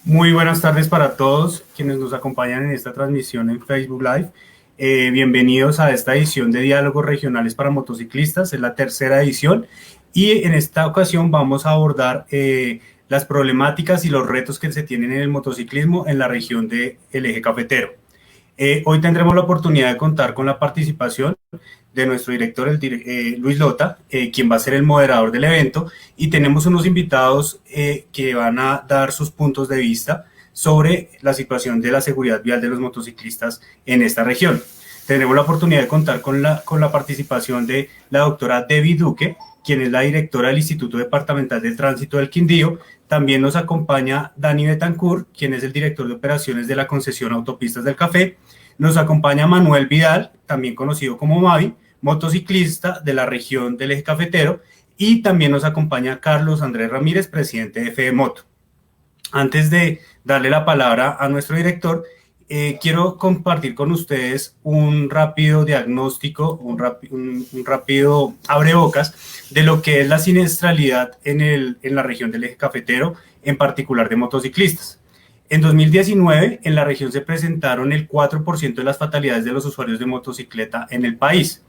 Muy buenas tardes para todos quienes nos acompañan en esta transmisión en Facebook Live. Bienvenidos a esta edición de Diálogos Regionales para Motociclistas, es la tercera edición y en esta ocasión vamos a abordar las problemáticas y los retos que se tienen en el motociclismo en la región del Eje Cafetero. Hoy tendremos la oportunidad de contar con la participación de nuestro director, Luis Lota, quien va a ser el moderador del evento, y tenemos unos invitados que van a dar sus puntos de vista sobre la situación de la seguridad vial de los motociclistas en esta región. Tendremos la oportunidad de contar con la participación de la doctora Debbie Duque, quien es la directora del Instituto Departamental de Tránsito del Quindío. También nos acompaña Dani Betancourt, quien es el director de operaciones de la concesión Autopistas del Café. Nos acompaña Manuel Vidal, también conocido como Mavi, motociclista de la región del Eje Cafetero, y también nos acompaña Carlos Andrés Ramírez, presidente de FEDEMOTO. Antes de darle la palabra a nuestro director, quiero compartir con ustedes un rápido diagnóstico, un rápido abrebocas de lo que es la siniestralidad en la región del Eje Cafetero, en particular de motociclistas. En 2019, en la región se presentaron el 4% de las fatalidades de los usuarios de motocicleta en el país.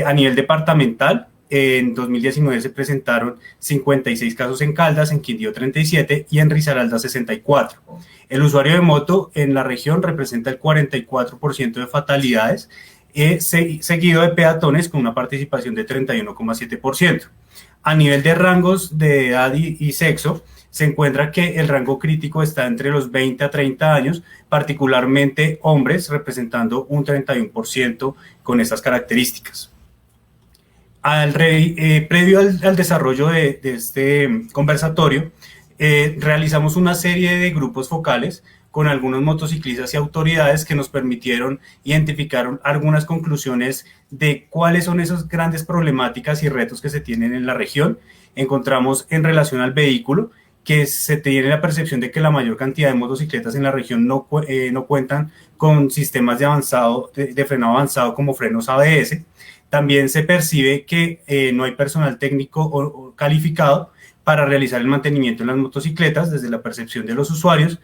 A nivel departamental, en 2019 se presentaron 56 casos en Caldas, en Quindío 37 y en Risaralda 64. El usuario de moto en la región representa el 44% de fatalidades, seguido de peatones con una participación de 31,7%. A nivel de rangos de edad y sexo, se encuentra que el rango crítico está entre los 20 a 30 años, particularmente hombres, representando un 31% con estas características. Previo al desarrollo de este conversatorio, realizamos una serie de grupos focales con algunos motociclistas y autoridades que nos permitieron identificar algunas conclusiones de cuáles son esas grandes problemáticas y retos que se tienen en la región. Encontramos en relación al vehículo que se tiene la percepción de que la mayor cantidad de motocicletas en la región no cuentan con sistemas de frenado avanzado como frenos ABS. También se percibe que no hay personal técnico o calificado para realizar el mantenimiento en las motocicletas desde la percepción de los usuarios.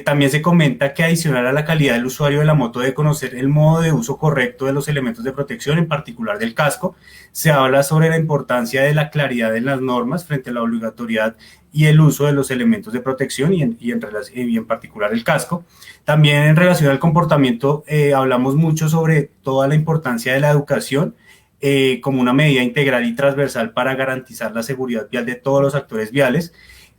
También se comenta que adicional a la calidad del usuario de la moto debe conocer el modo de uso correcto de los elementos de protección, en particular del casco. Se habla sobre la importancia de la claridad en las normas frente a la obligatoriedad y el uso de los elementos de protección y en particular el casco. También en relación al comportamiento hablamos mucho sobre toda la importancia de la educación como una medida integral y transversal para garantizar la seguridad vial de todos los actores viales.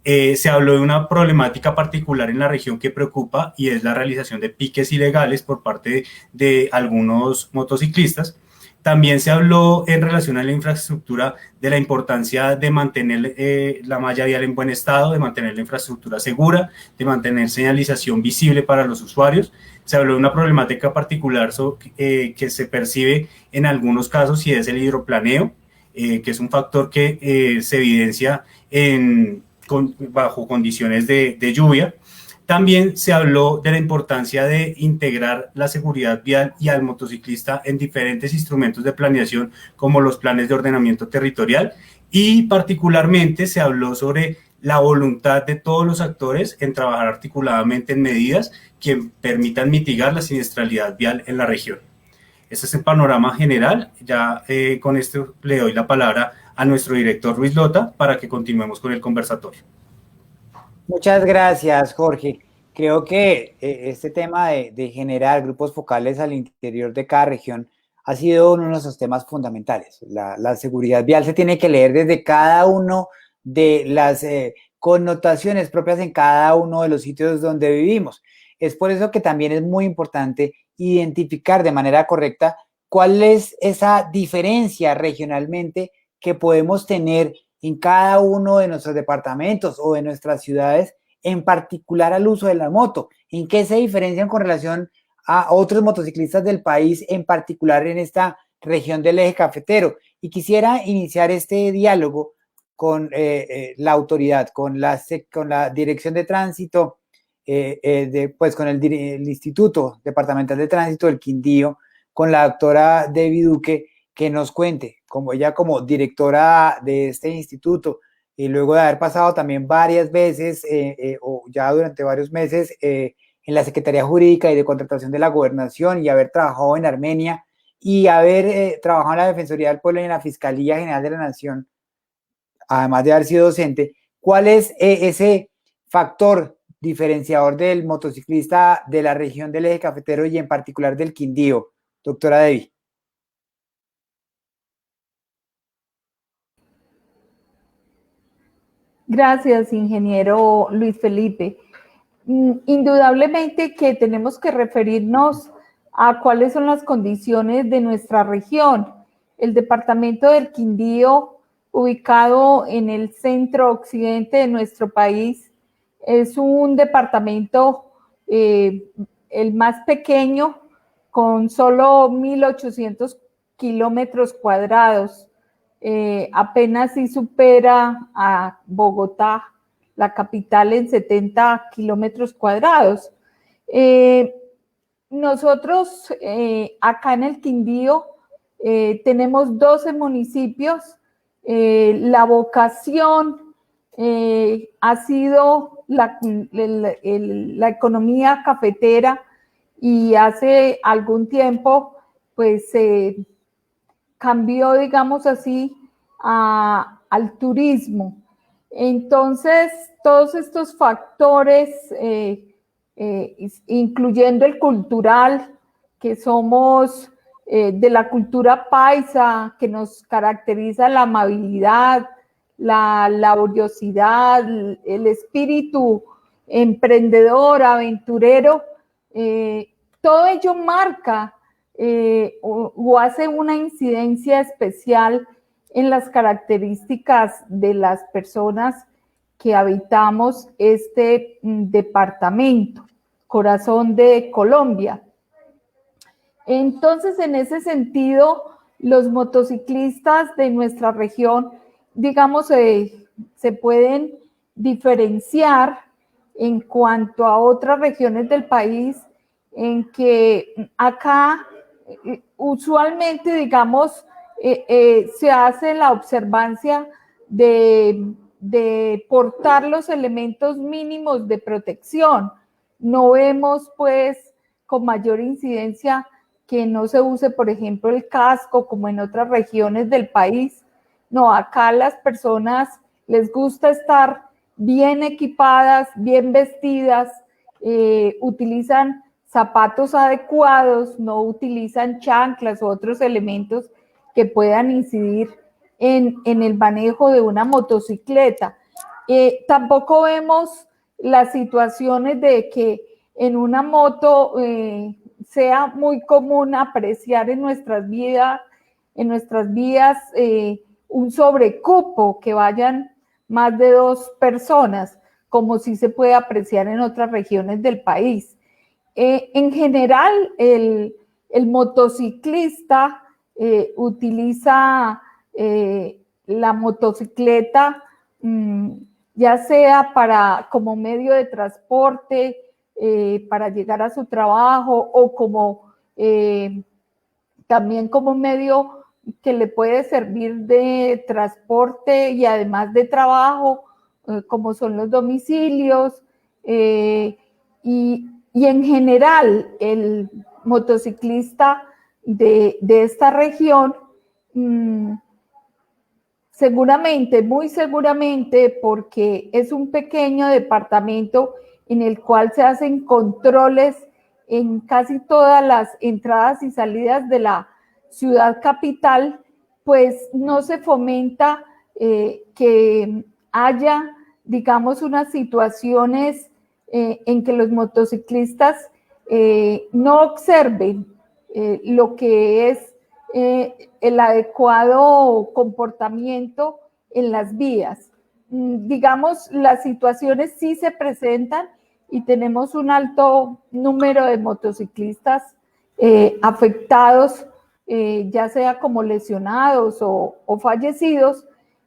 Se habló de una problemática particular en la región que preocupa y es la realización de piques ilegales por parte de algunos motociclistas. También se habló en relación a la infraestructura de la importancia de mantener la malla vial en buen estado, de mantener la infraestructura segura, de mantener señalización visible para los usuarios. Se habló de una problemática particular que se percibe en algunos casos y es el hidroplaneo, que es un factor que se evidencia bajo condiciones de lluvia. También se habló de la importancia de integrar la seguridad vial y al motociclista en diferentes instrumentos de planeación como los planes de ordenamiento territorial, y particularmente se habló sobre la voluntad de todos los actores en trabajar articuladamente en medidas que permitan mitigar la siniestralidad vial en la región. Este es el panorama general. Ya con esto le doy la palabra a nuestro director Luis Lota para que continuemos con el conversatorio. Muchas gracias, Jorge. Creo que este tema de generar grupos focales al interior de cada región ha sido uno de nuestros temas fundamentales. La seguridad vial se tiene que leer desde cada uno de las connotaciones propias en cada uno de los sitios donde vivimos. Es por eso que también es muy importante identificar de manera correcta cuál es esa diferencia regionalmente que podemos tener en cada uno de nuestros departamentos o de nuestras ciudades, en particular al uso de la moto. ¿En qué se diferencian con relación a otros motociclistas del país, en particular en esta región del Eje Cafetero? Y quisiera iniciar este diálogo con la autoridad, con la Dirección de Tránsito, pues con el Instituto Departamental de Tránsito del Quindío, con la doctora Debbie Duque, que nos cuente, como ella como directora de este instituto, y luego de haber pasado también varias veces o ya durante varios meses en la Secretaría Jurídica y de Contratación de la Gobernación y haber trabajado en Armenia y haber trabajado en la Defensoría del Pueblo y en la Fiscalía General de la Nación, además de haber sido docente, ¿cuál es ese factor diferenciador del motociclista de la región del Eje Cafetero y en particular del Quindío, doctora Debbie? Gracias, ingeniero Luis Felipe. Indudablemente que tenemos que referirnos a cuáles son las condiciones de nuestra región. El departamento del Quindío, ubicado en el centro occidente de nuestro país, es un departamento el más pequeño, con solo 1.800 kilómetros cuadrados. Apenas si supera a Bogotá, la capital, en 70 kilómetros cuadrados. Nosotros acá en el Quindío tenemos 12 municipios. La vocación ha sido la economía cafetera, y hace algún tiempo pues cambió, digamos así, al turismo. Entonces, todos estos factores, incluyendo el cultural, que somos de la cultura paisa, que nos caracteriza la amabilidad, la laboriosidad, el espíritu emprendedor, aventurero, todo ello marca o hace una incidencia especial en las características de las personas que habitamos este departamento, corazón de Colombia. Entonces, en ese sentido, los motociclistas de nuestra región, digamos, se pueden diferenciar en cuanto a otras regiones del país, en que acá usualmente, digamos, se hace la observancia de portar los elementos mínimos de protección. No vemos, pues, con mayor incidencia que no se use, por ejemplo, el casco como en otras regiones del país. No, acá a las personas les gusta estar bien equipadas, bien vestidas, utilizan zapatos adecuados, no utilizan chanclas u otros elementos que puedan incidir en el manejo de una motocicleta. Tampoco vemos las situaciones de que en una moto sea muy común apreciar en nuestras vías un sobrecupo, que vayan más de 2 personas, como sí se puede apreciar en otras regiones del país. En general, el motociclista utiliza la motocicleta ya sea como medio de transporte, para llegar a su trabajo, o como también como medio que le puede servir de transporte y además de trabajo, como son los domicilios, y en general el motociclista de esta región, seguramente, muy seguramente, porque es un pequeño departamento en el cual se hacen controles en casi todas las entradas y salidas de la ciudad capital, pues no se fomenta que haya, digamos, unas situaciones en que los motociclistas no observen lo que es el adecuado comportamiento en las vías. Digamos, las situaciones sí se presentan y tenemos un alto número de motociclistas afectados, ya sea como lesionados o fallecidos,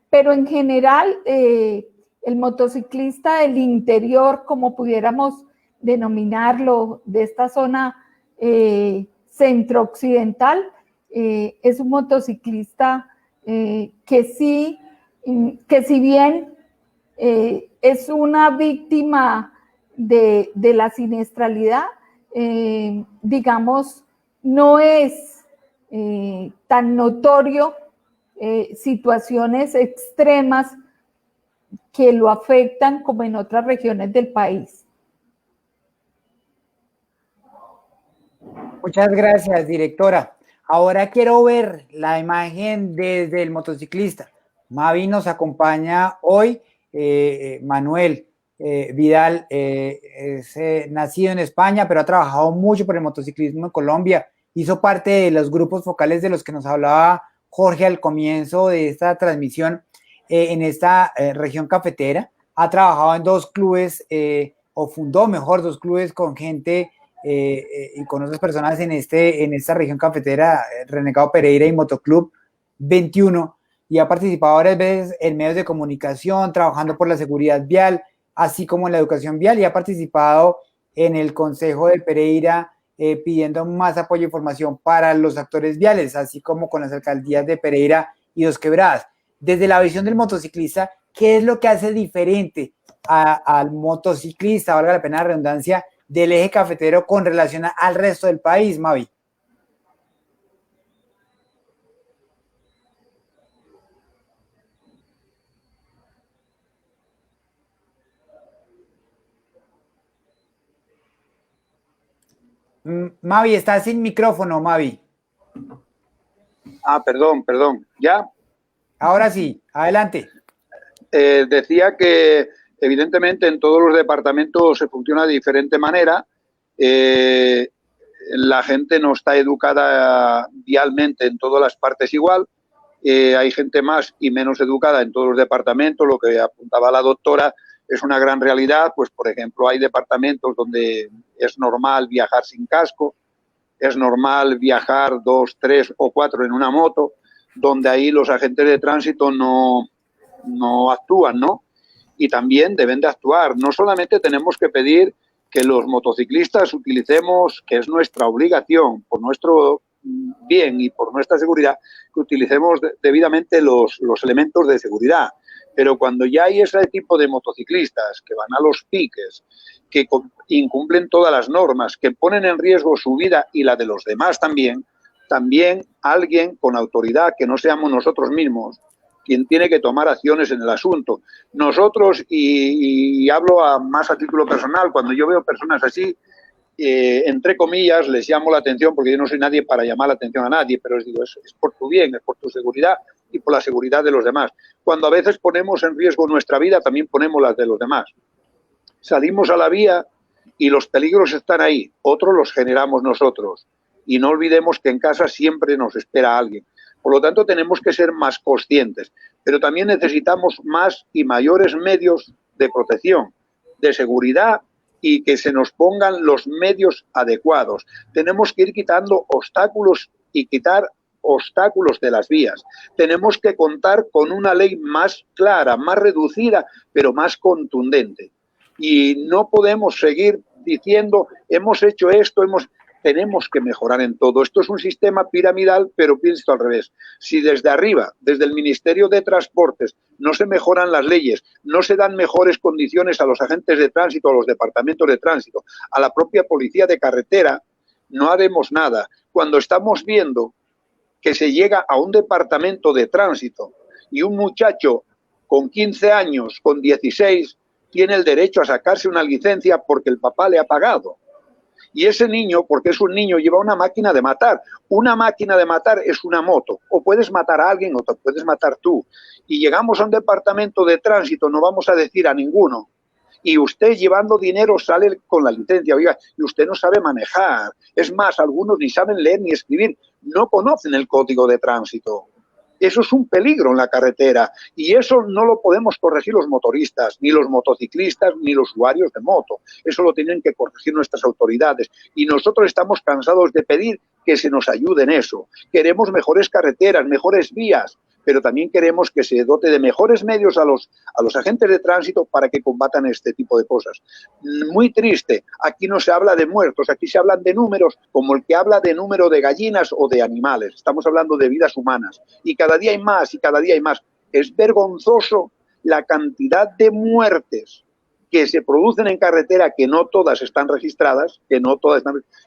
pero en general el motociclista del interior, como pudiéramos denominarlo, de esta zona centro-occidental, es un motociclista que si bien es una víctima de la siniestralidad, digamos, no es tan notorio situaciones extremas que lo afectan como en otras regiones del país. Muchas gracias, directora. Ahora quiero ver la imagen desde el motociclista. Mavi nos acompaña hoy. Manuel Vidal es nacido en España, pero ha trabajado mucho por el motociclismo en Colombia. Hizo parte de los grupos focales de los que nos hablaba Jorge al comienzo de esta transmisión en esta región cafetera. Ha trabajado en dos clubes, o fundó mejor dos clubes con gente y con otras personas en esta región cafetera, Renegado Pereira y Motoclub 21, y ha participado varias veces en medios de comunicación, trabajando por la seguridad vial, así como en la educación vial, y ha participado en el Consejo de Pereira pidiendo más apoyo e información para los actores viales, así como con las alcaldías de Pereira y Dos Quebradas. Desde la visión del motociclista, ¿qué es lo que hace diferente al motociclista, valga la pena la redundancia, del eje cafetero con relación al resto del país, Mavi? Mavi, estás sin micrófono, Mavi. Ah, perdón. ¿Ya? Ahora sí, adelante. Decía que evidentemente en todos los departamentos se funciona de diferente manera. La gente no está educada vialmente en todas las partes igual. Hay gente más y menos educada en todos los departamentos. Lo que apuntaba la doctora es una gran realidad. Pues, por ejemplo, hay departamentos donde es normal viajar sin casco, es normal viajar 2, 3 o 4 en una moto, donde ahí los agentes de tránsito no actúan, ¿no? Y también deben de actuar. No solamente tenemos que pedir que los motociclistas utilicemos, que es nuestra obligación, por nuestro bien y por nuestra seguridad, que utilicemos debidamente los elementos de seguridad. Pero cuando ya hay ese tipo de motociclistas que van a los piques, que incumplen todas las normas, que ponen en riesgo su vida y la de los demás también alguien con autoridad, que no seamos nosotros mismos, quien tiene que tomar acciones en el asunto. Nosotros, y hablo más a título personal, cuando yo veo personas así, entre comillas, les llamo la atención, porque yo no soy nadie para llamar la atención a nadie, pero les digo, es por tu bien, es por tu seguridad y por la seguridad de los demás. Cuando a veces ponemos en riesgo nuestra vida, también ponemos las de los demás. Salimos a la vía y los peligros están ahí, otros los generamos nosotros. Y no olvidemos que en casa siempre nos espera alguien. Por lo tanto, tenemos que ser más conscientes, pero también necesitamos más y mayores medios de protección, de seguridad, y que se nos pongan los medios adecuados. Tenemos que ir quitando obstáculos y quitar obstáculos de las vías. Tenemos que contar con una ley más clara, más reducida, pero más contundente. Y no podemos seguir diciendo, hemos hecho esto, tenemos que mejorar en todo. Esto es un sistema piramidal, pero pienso al revés. Si desde arriba, desde el Ministerio de Transportes, no se mejoran las leyes, no se dan mejores condiciones a los agentes de tránsito, a los departamentos de tránsito, a la propia policía de carretera, no haremos nada. Cuando estamos viendo que se llega a un departamento de tránsito y un muchacho con 15 años, con 16, tiene el derecho a sacarse una licencia porque el papá le ha pagado. Y ese niño, porque es un niño, lleva una máquina de matar. Una máquina de matar es una moto. O puedes matar a alguien o te puedes matar tú. Y llegamos a un departamento de tránsito, no vamos a decir a ninguno. Y usted llevando dinero sale con la licencia. Oiga, y usted no sabe manejar. Es más, algunos ni saben leer ni escribir. No conocen el código de tránsito. Eso es un peligro en la carretera y eso no lo podemos corregir los motoristas, ni los motociclistas, ni los usuarios de moto. Eso lo tienen que corregir nuestras autoridades y nosotros estamos cansados de pedir que se nos ayude en eso. Queremos mejores carreteras, mejores vías, pero también queremos que se dote de mejores medios a los agentes de tránsito para que combatan este tipo de cosas. Muy triste, aquí no se habla de muertos, aquí se hablan de números como el que habla de número de gallinas o de animales. Estamos hablando de vidas humanas y cada día hay más y cada día hay más. Es vergonzoso la cantidad de muertes que se producen en carretera, que no todas están registradas,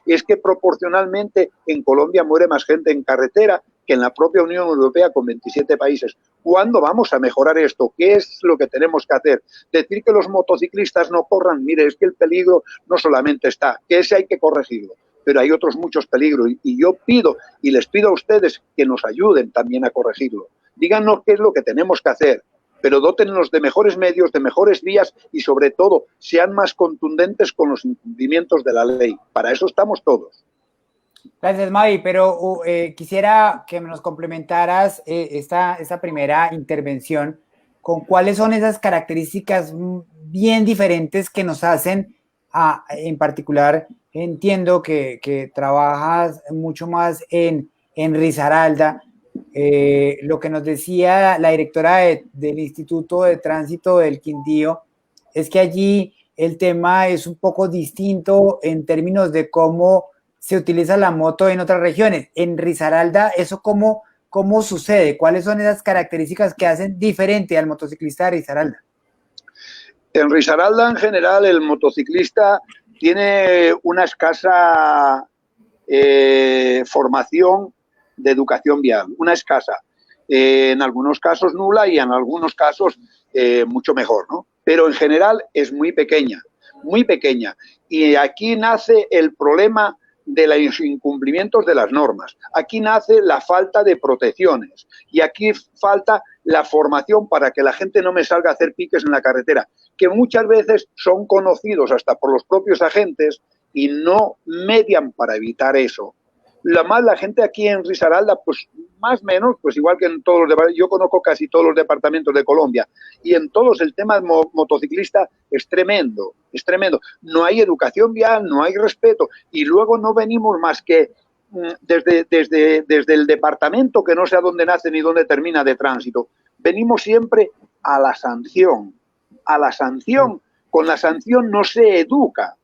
es que proporcionalmente en Colombia muere más gente en carretera que en la propia Unión Europea con 27 países. ¿Cuándo vamos a mejorar esto? ¿Qué es lo que tenemos que hacer? Decir que los motociclistas no corran, mire, es que el peligro no solamente está, que ese hay que corregirlo, pero hay otros muchos peligros y yo pido y les pido a ustedes que nos ayuden también a corregirlo. Díganos qué es lo que tenemos que hacer, pero dótennos de mejores medios, de mejores vías y sobre todo sean más contundentes con los incumplimientos de la ley. Para eso estamos todos. Gracias, Mavi, pero quisiera que nos complementaras esta primera intervención con cuáles son esas características bien diferentes que nos hacen, en particular, entiendo que trabajas mucho más en Risaralda. Lo que nos decía la directora del Instituto de Tránsito del Quindío es que allí el tema es un poco distinto en términos de cómo se utiliza la moto en otras regiones. En Risaralda, ¿eso cómo sucede? ¿Cuáles son esas características que hacen diferente al motociclista de Risaralda? En Risaralda, en general, el motociclista tiene una escasa formación de educación vial, una escasa. En algunos casos nula y en algunos casos mucho mejor, ¿no? Pero en general es muy pequeña, muy pequeña. Y aquí nace el problema de los incumplimientos de las normas. Aquí nace la falta de protecciones y aquí falta la formación para que la gente no me salga a hacer piques en la carretera, que muchas veces son conocidos hasta por los propios agentes y no median para evitar eso. La gente aquí en Risaralda, pues más o menos, pues igual que en todos los departamentos, yo conozco casi todos los departamentos de Colombia y en todos el tema motociclista es tremendo, es tremendo. No hay educación vial, no hay respeto y luego no venimos más que desde el departamento, que no sé a dónde nace ni dónde termina de tránsito, venimos siempre a la sanción, a la sanción. Con la sanción no se educa.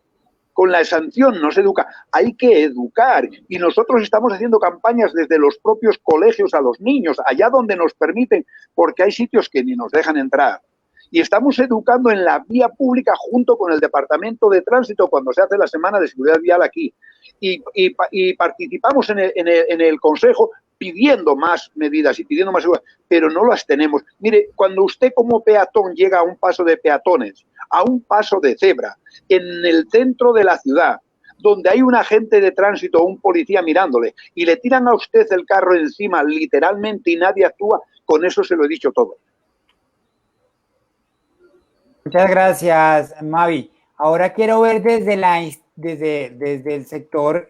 Con la sanción no se educa, hay que educar y nosotros estamos haciendo campañas desde los propios colegios a los niños, allá donde nos permiten, porque hay sitios que ni nos dejan entrar. Y estamos educando en la vía pública junto con el Departamento de Tránsito cuando se hace la Semana de Seguridad Vial aquí. Y participamos en el Consejo pidiendo más medidas y pidiendo más seguridad, pero no las tenemos. Mire, cuando usted como peatón llega a un paso de peatones, a un paso de cebra, en el centro de la ciudad, donde hay un agente de tránsito o un policía mirándole y le tiran a usted el carro encima literalmente y nadie actúa, con eso se lo he dicho todo. Muchas gracias, Mavi. Ahora quiero ver desde el sector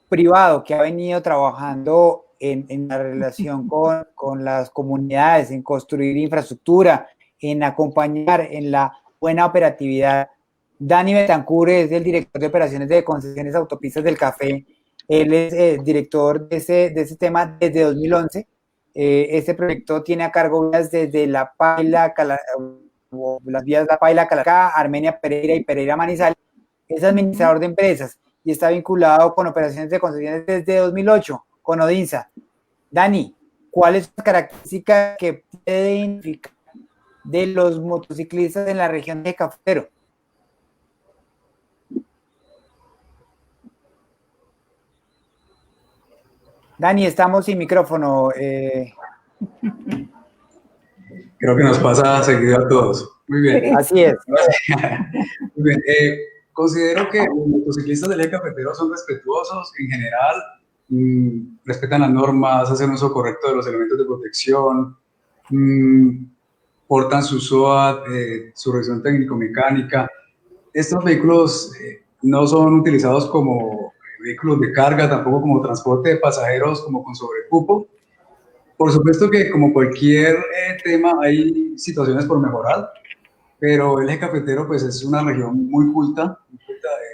privado que ha venido trabajando en la relación con las comunidades, en construir infraestructura, en acompañar en la buena operatividad. Dani Betancur es el director de operaciones de concesiones autopistas del Café. Él es director de ese tema desde 2011. Este proyecto tiene a cargo vías desde La Paila, las vías La Paila, Calacá, Armenia, Pereira y Pereira Manizales. Es administrador de empresas y está vinculado con operaciones de concesiones desde 2008 con Odinsa. Dani, ¿cuáles son las características que puede identificar de los motociclistas en la región de Cafetero? Dani, estamos sin micrófono. Creo que nos pasa seguido a todos. Muy bien. Así es. Muy bien. Considero que los motociclistas del eje cafetero son respetuosos en general, respetan las normas, hacen uso correcto de los elementos de protección, portan su SOAT, su revisión técnico-mecánica. Estos vehículos no son utilizados como vehículos de carga, tampoco como transporte de pasajeros, como con sobrecupo. Por supuesto que como cualquier tema hay situaciones por mejorar, pero el eje cafetero pues es una región muy culta,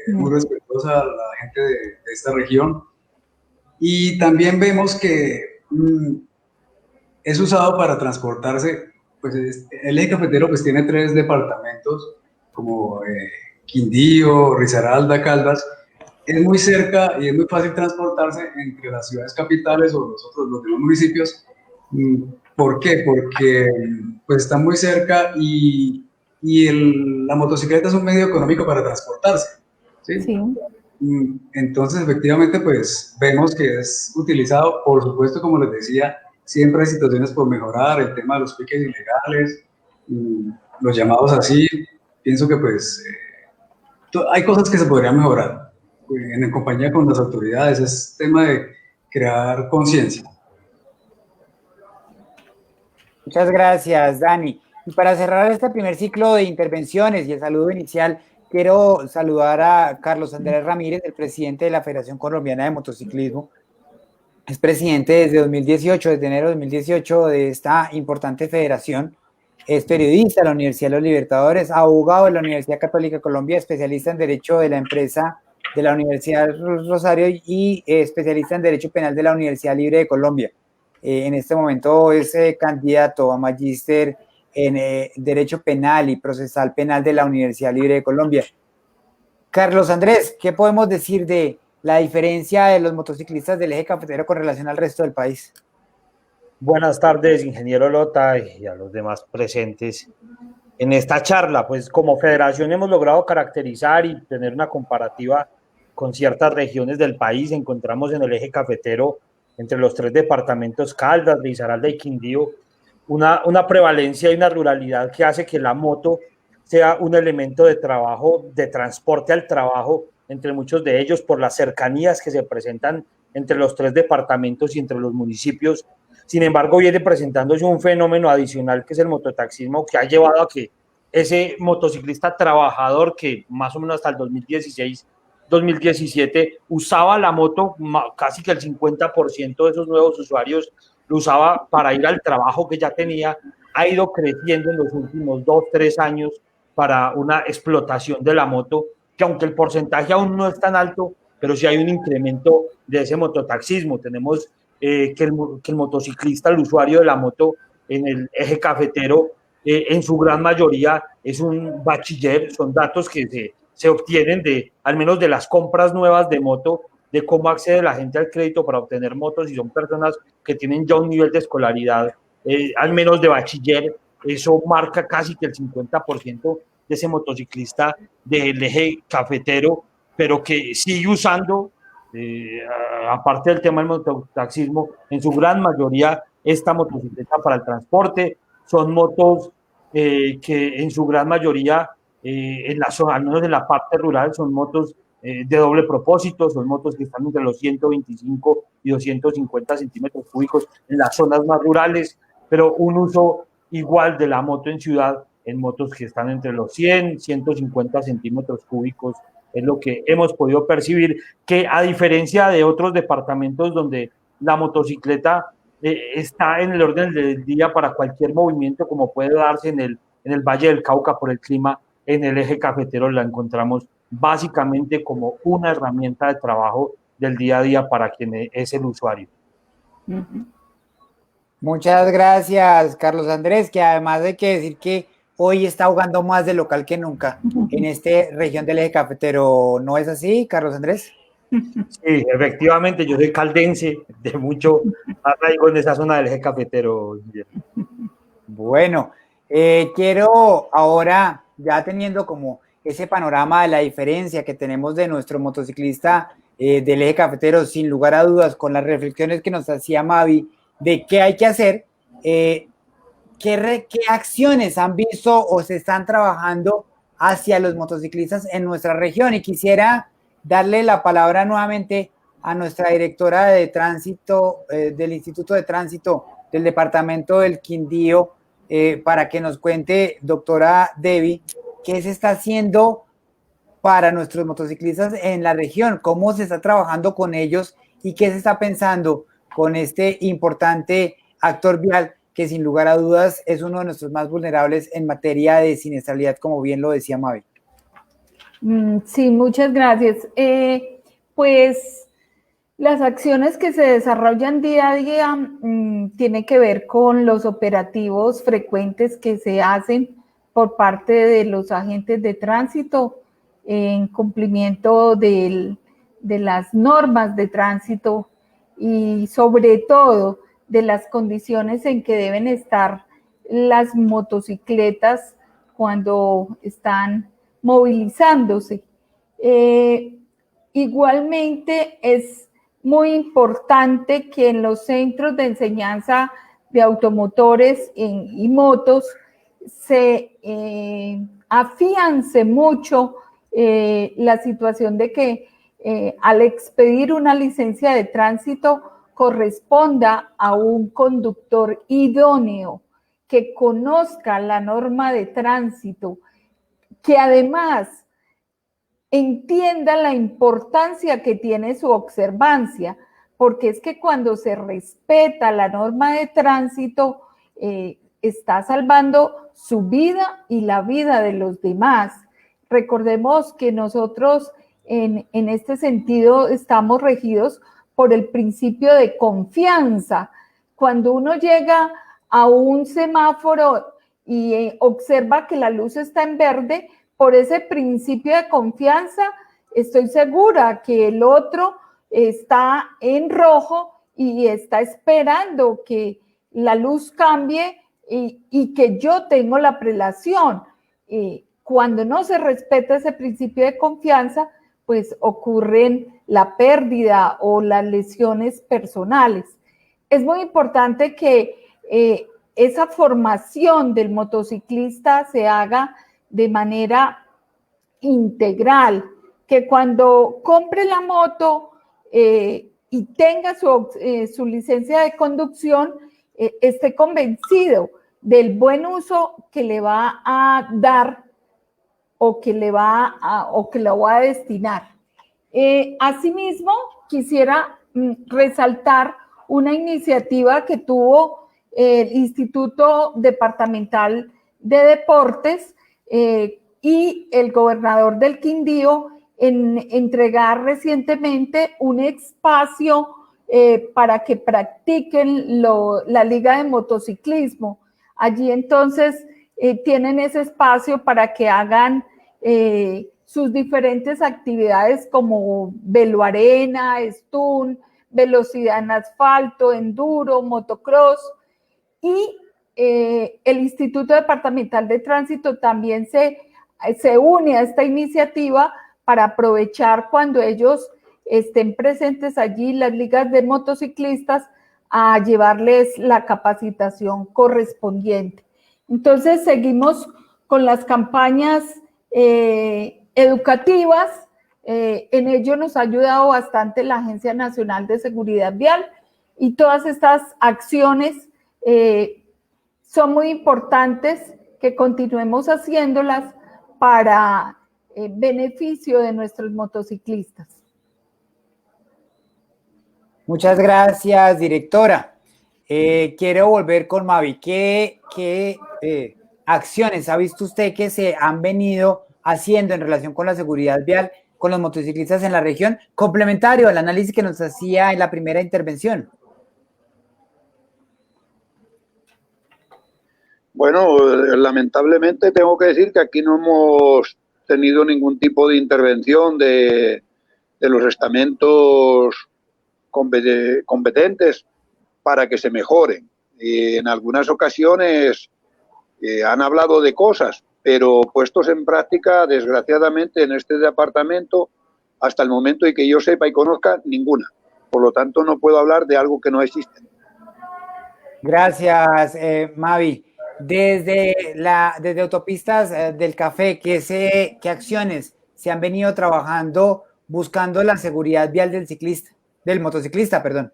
muy respetuosa a la gente de esta región. Y también vemos que es usado para transportarse, pues el eje cafetero pues tiene 3 departamentos como Quindío, Risaralda, Caldas. Es muy cerca y es muy fácil transportarse entre las ciudades capitales o los demás municipios. ¿Por qué? Porque pues están muy cerca y la motocicleta es un medio económico para transportarse, ¿sí? Sí. Entonces, efectivamente, pues vemos que es utilizado, por supuesto, como les decía, siempre hay situaciones por mejorar, el tema de los piques ilegales, los llamados así, pienso que pues hay cosas que se podrían mejorar en compañía con las autoridades, es tema de crear conciencia. Muchas gracias, Dani. Y para cerrar este primer ciclo de intervenciones y el saludo inicial, quiero saludar a Carlos Andrés Ramírez, el presidente de la Federación Colombiana de Motociclismo. Es presidente desde 2018, desde enero de 2018, de esta importante federación. Es periodista de la Universidad de los Libertadores, abogado de la Universidad Católica de Colombia, especialista en Derecho de la Empresa de la Universidad Rosario y especialista en Derecho Penal de la Universidad Libre de Colombia. En este momento es candidato a magíster en Derecho Penal y Procesal Penal de la Universidad Libre de Colombia. Carlos Andrés, ¿qué podemos decir de la diferencia de los motociclistas del eje cafetero con relación al resto del país? Buenas tardes, ingeniero Lota, y a los demás presentes en esta charla. Pues como federación hemos logrado caracterizar y tener una comparativa con ciertas regiones del país. Encontramos en el eje cafetero, entre los 3 departamentos, Caldas, Risaralda y Quindío, una prevalencia y una ruralidad que hace que la moto sea un elemento de trabajo, de transporte al trabajo, entre muchos de ellos, por las cercanías que se presentan entre los 3 departamentos y entre los municipios. Sin embargo, viene presentándose un fenómeno adicional que es el mototaxismo, que ha llevado a que ese motociclista trabajador que más o menos hasta el 2016-2017 usaba la moto, casi que el 50% de esos nuevos usuarios lo usaba para ir al trabajo que ya tenía, ha ido creciendo en los últimos 2-3 años para una explotación de la moto, que aunque el porcentaje aún no es tan alto, pero sí hay un incremento de ese mototaxismo. Tenemos que el motociclista, el usuario de la moto en el eje cafetero, en su gran mayoría es un bachiller. Son datos que se obtienen al menos de las compras nuevas de moto, de cómo accede la gente al crédito para obtener motos, y son personas que tienen ya un nivel de escolaridad, al menos de bachiller. Eso marca casi que el 50% de ese motociclista del eje cafetero, pero que sigue usando, aparte del tema del mototaxismo, en su gran mayoría esta motocicleta para el transporte. Son motos que en su gran mayoría, en la zona, al menos en la parte rural, son motos de doble propósito, son motos que están entre los 125 y 250 centímetros cúbicos en las zonas más rurales, pero un uso igual de la moto en ciudad en motos que están entre los 100, 150 centímetros cúbicos. Es lo que hemos podido percibir, que a diferencia de otros departamentos donde la motocicleta está en el orden del día para cualquier movimiento, como puede darse en el Valle del Cauca por el clima, en el eje cafetero la encontramos básicamente como una herramienta de trabajo del día a día para quien es el usuario. Muchas gracias, Carlos Andrés, que además hay que decir que hoy está jugando más de local que nunca en esta región del eje cafetero. ¿No es así, Carlos Andrés? Sí, efectivamente, yo soy caldense, de mucho arraigo en esa zona del eje cafetero. Bueno, quiero ahora, ya teniendo como ese panorama de la diferencia que tenemos de nuestro motociclista del eje cafetero, sin lugar a dudas, con las reflexiones que nos hacía Mavi de qué hay que hacer, ¿qué acciones han visto o se están trabajando hacia los motociclistas en nuestra región? Y quisiera darle la palabra nuevamente a nuestra directora de tránsito del Instituto de Tránsito del Departamento del Quindío, para que nos cuente, doctora Debbie, qué se está haciendo para nuestros motociclistas en la región, cómo se está trabajando con ellos y qué se está pensando con este importante actor vial que sin lugar a dudas es uno de nuestros más vulnerables en materia de siniestralidad, como bien lo decía Mavi. Sí, muchas gracias. Pues las acciones que se desarrollan día a día tienen que ver con los operativos frecuentes que se hacen por parte de los agentes de tránsito en cumplimiento de las normas de tránsito y sobre todo de las condiciones en que deben estar las motocicletas cuando están movilizándose. Igualmente es muy importante que en los centros de enseñanza de automotores y motos se afiance mucho la situación de que al expedir una licencia de tránsito corresponda a un conductor idóneo que conozca la norma de tránsito, que además entienda la importancia que tiene su observancia, porque es que cuando se respeta la norma de tránsito, está salvando su vida y la vida de los demás. Recordemos que nosotros en este sentido estamos regidos por el principio de confianza. Cuando uno llega a un semáforo y observa que la luz está en verde, por ese principio de confianza, estoy segura que el otro está en rojo y está esperando que la luz cambie y que yo tengo la prelación. Cuando no se respeta ese principio de confianza, pues ocurren la pérdida o las lesiones personales. Es muy importante que esa formación del motociclista se haga de manera integral, que cuando compre la moto y tenga su licencia de conducción, esté convencido del buen uso que le va a dar o que lo va a destinar. Asimismo, quisiera resaltar una iniciativa que tuvo el Instituto Departamental de Deportes y el gobernador del Quindío en entregar recientemente un espacio para que practiquen la liga de motociclismo. Allí entonces tienen ese espacio para que hagan sus diferentes actividades como veloarena, stunt, velocidad en asfalto, enduro, motocross, y el Instituto Departamental de Tránsito también se une a esta iniciativa para aprovechar cuando ellos estén presentes allí, las ligas de motociclistas, a llevarles la capacitación correspondiente. Entonces, seguimos con las campañas educativas. En ello nos ha ayudado bastante la Agencia Nacional de Seguridad Vial, y todas estas acciones son muy importantes que continuemos haciéndolas para beneficio de nuestros motociclistas. Muchas gracias, directora. Quiero volver con Mavi. ¿Qué acciones ha visto usted que se han venido haciendo en relación con la seguridad vial con los motociclistas en la región, complementario al análisis que nos hacía en la primera intervención? Bueno, lamentablemente tengo que decir que aquí no hemos tenido ningún tipo de intervención de los estamentos competentes para que se mejoren. En algunas ocasiones han hablado de cosas, pero puestos en práctica, desgraciadamente, en este departamento, hasta el momento en que yo sepa y conozca, ninguna. Por lo tanto, no puedo hablar de algo que no existe. Gracias, Mavi. Desde Autopistas del Café, ¿qué acciones se han venido trabajando buscando la seguridad vial del motociclista, perdón?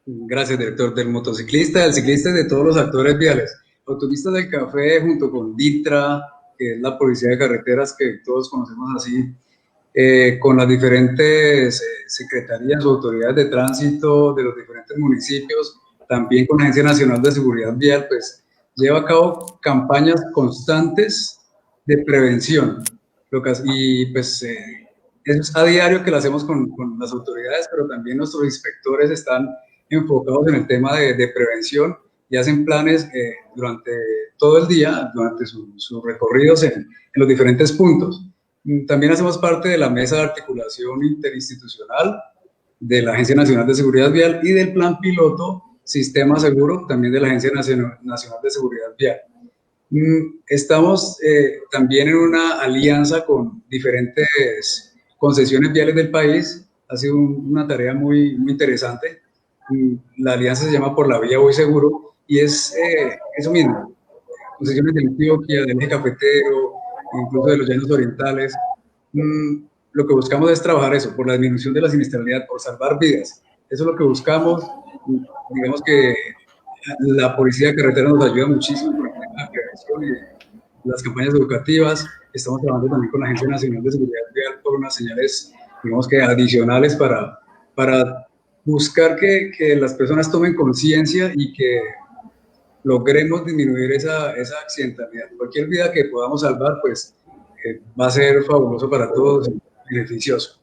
Gracias, director. Del motociclista, del ciclista y de todos los actores viales. Autopistas del Café, junto con DITRA, que es la policía de carreteras que todos conocemos así, con las diferentes secretarías o autoridades de tránsito de los diferentes municipios, también con la Agencia Nacional de Seguridad Vial, pues lleva a cabo campañas constantes de prevención. Y pues es a diario que lo hacemos con las autoridades, pero también nuestros inspectores están enfocados en el tema de prevención y hacen planes durante todo el día, durante sus recorridos en los diferentes puntos. También hacemos parte de la mesa de articulación interinstitucional de la Agencia Nacional de Seguridad Vial y del plan piloto Sistema Seguro, también de la Agencia Nacional de Seguridad Vial. Estamos también en una alianza con diferentes concesiones viales del país. Ha sido una tarea muy, muy interesante. La alianza se llama Por la Vía Voy Seguro y es eso mismo. Concesiones de Antioquia, del Eje Cafetero, incluso de los Llanos Orientales. Lo que buscamos es trabajar eso, por la disminución de la siniestralidad, por salvar vidas. Eso es lo que buscamos. Digamos que la policía de carretera nos ayuda muchísimo con el tema de prevención y las campañas educativas. Estamos trabajando también con la Agencia Nacional de Seguridad Vial por unas señales, digamos que adicionales para buscar que las personas tomen conciencia y que logremos disminuir esa accidentalidad. Cualquier vida que podamos salvar, pues va a ser fabuloso para todos y beneficioso.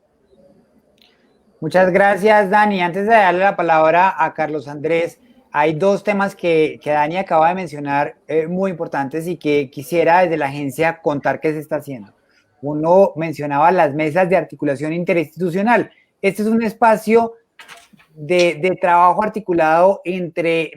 Muchas gracias, Dani. Antes de darle la palabra a Carlos Andrés, hay dos temas que Dani acaba de mencionar muy importantes y que quisiera desde la agencia contar qué se está haciendo. Uno mencionaba las mesas de articulación interinstitucional. Este es un espacio de trabajo articulado entre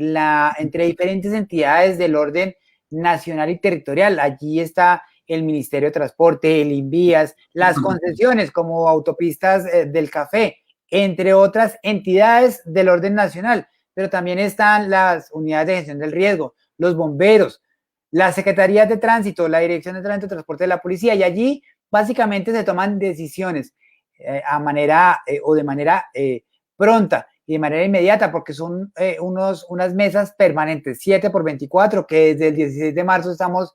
diferentes entidades del orden nacional y territorial. Allí está el Ministerio de Transporte, el INVIAS, las concesiones como Autopistas del Café, entre otras entidades del orden nacional, pero también están las unidades de gestión del riesgo, los bomberos, las secretarías de tránsito, la Dirección de Tránsito y Transporte de la Policía, y allí básicamente se toman decisiones de manera pronta y de manera inmediata, porque son unas mesas permanentes, 7x24, que desde el 16 de marzo estamos,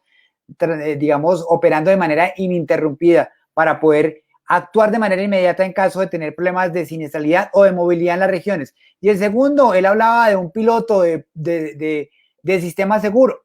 digamos, operando de manera ininterrumpida para poder actuar de manera inmediata en caso de tener problemas de siniestralidad o de movilidad en las regiones. Y el segundo, él hablaba de un piloto de sistema seguro.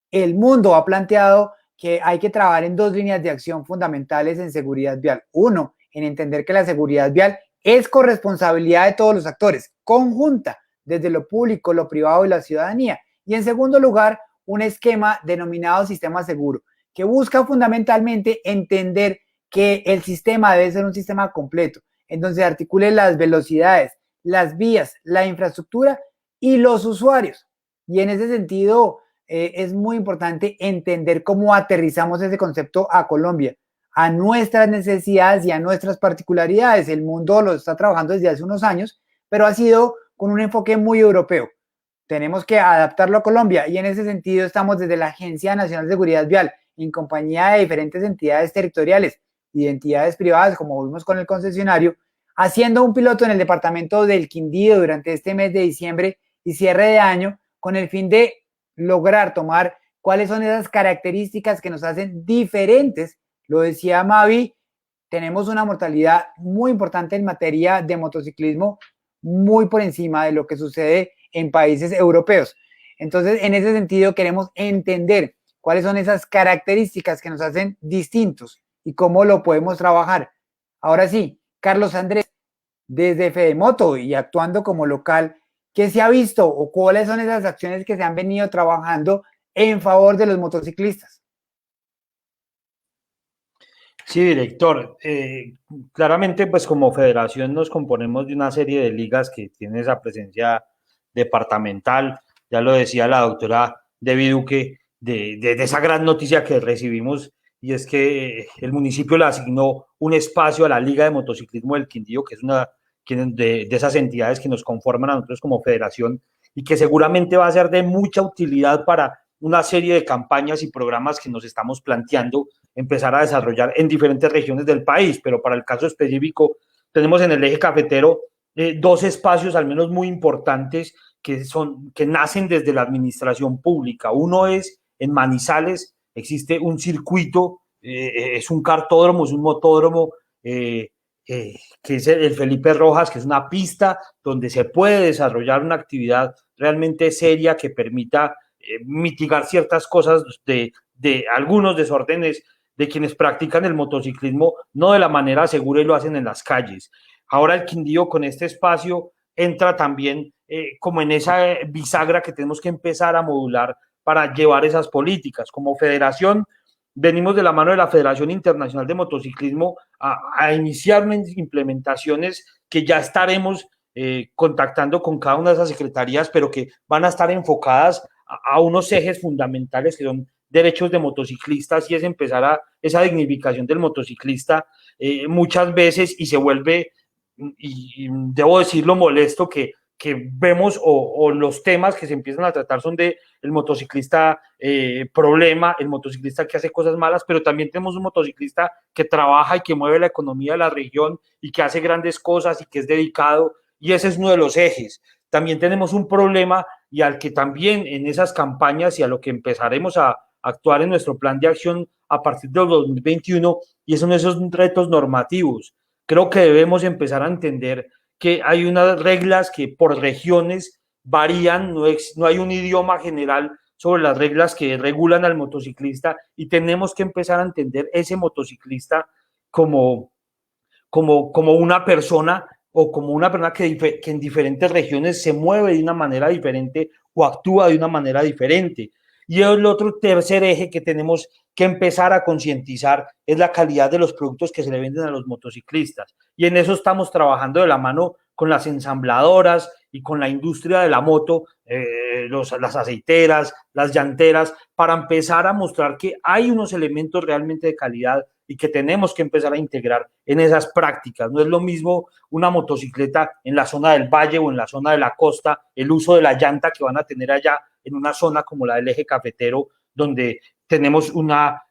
El mundo ha planteado que hay que trabajar en dos líneas de acción fundamentales en seguridad vial. Uno, en entender que la seguridad vial es corresponsabilidad de todos los actores, conjunta, desde lo público, lo privado y la ciudadanía. Y en segundo lugar, un esquema denominado sistema seguro, que busca fundamentalmente entender que el sistema debe ser un sistema completo, en donde se articule las velocidades, las vías, la infraestructura y los usuarios. Y en ese sentido, es muy importante entender cómo aterrizamos ese concepto a Colombia, a nuestras necesidades y a nuestras particularidades. El mundo lo está trabajando desde hace unos años, pero ha sido con un enfoque muy europeo. Tenemos que adaptarlo a Colombia y en ese sentido estamos desde la Agencia Nacional de Seguridad Vial, en compañía de diferentes entidades territoriales y de entidades privadas, como vimos con el concesionario, haciendo un piloto en el departamento del Quindío durante este mes de diciembre y cierre de año, con el fin de lograr tomar cuáles son esas características que nos hacen diferentes. Lo decía Mavi, tenemos una mortalidad muy importante en materia de motociclismo, muy por encima de lo que sucede en países europeos. Entonces, en ese sentido, queremos entender cuáles son esas características que nos hacen distintos y cómo lo podemos trabajar. Ahora sí, Carlos Andrés, desde FedeMoto y actuando como local, ¿qué se ha visto o cuáles son esas acciones que se han venido trabajando en favor de los motociclistas? Sí, director. Claramente, pues como federación nos componemos de una serie de ligas que tienen esa presencia departamental. Ya lo decía la doctora Debbie Duque, de esa gran noticia que recibimos, y es que el municipio le asignó un espacio a la Liga de Motociclismo del Quindío, que es una de esas entidades que nos conforman a nosotros como federación y que seguramente va a ser de mucha utilidad para una serie de campañas y programas que nos estamos planteando empezar a desarrollar en diferentes regiones del país. Pero para el caso específico, tenemos en el eje cafetero dos espacios al menos muy importantes que nacen desde la administración pública. Uno es en Manizales, existe un circuito, es un kartódromo, es un motódromo, que es el Felipe Rojas, que es una pista donde se puede desarrollar una actividad realmente seria que permita mitigar ciertas cosas de algunos desórdenes de quienes practican el motociclismo, no de la manera segura y lo hacen en las calles. Ahora el Quindío con este espacio entra también como en esa bisagra que tenemos que empezar a modular para llevar esas políticas. Como federación, venimos de la mano de la Federación Internacional de Motociclismo a iniciar unas implementaciones que ya estaremos contactando con cada una de esas secretarías, pero que van a estar enfocadas a unos ejes fundamentales que son derechos de motociclistas, y es empezar a esa dignificación del motociclista muchas veces, y se vuelve, y debo decirlo, molesto que vemos o los temas que se empiezan a tratar son de el motociclista problema, el motociclista que hace cosas malas, pero también tenemos un motociclista que trabaja y que mueve la economía de la región y que hace grandes cosas y que es dedicado, y ese es uno de los ejes. También tenemos un problema, y al que también en esas campañas y a lo que empezaremos a actuar en nuestro plan de acción a partir del 2021, y son esos retos normativos. Creo que debemos empezar a entender que hay unas reglas que por regiones varían, no hay un idioma general sobre las reglas que regulan al motociclista, y tenemos que empezar a entender ese motociclista como una persona, o como una persona que en diferentes regiones se mueve de una manera diferente o actúa de una manera diferente. Y el otro tercer eje que tenemos que empezar a concientizar es la calidad de los productos que se le venden a los motociclistas. Y en eso estamos trabajando de la mano con las ensambladoras y con la industria de la moto, las aceiteras, las llanteras, para empezar a mostrar que hay unos elementos realmente de calidad y que tenemos que empezar a integrar en esas prácticas. No es lo mismo una motocicleta en la zona del valle o en la zona de la costa, el uso de la llanta que van a tener allá en una zona como la del eje cafetero, donde tenemos una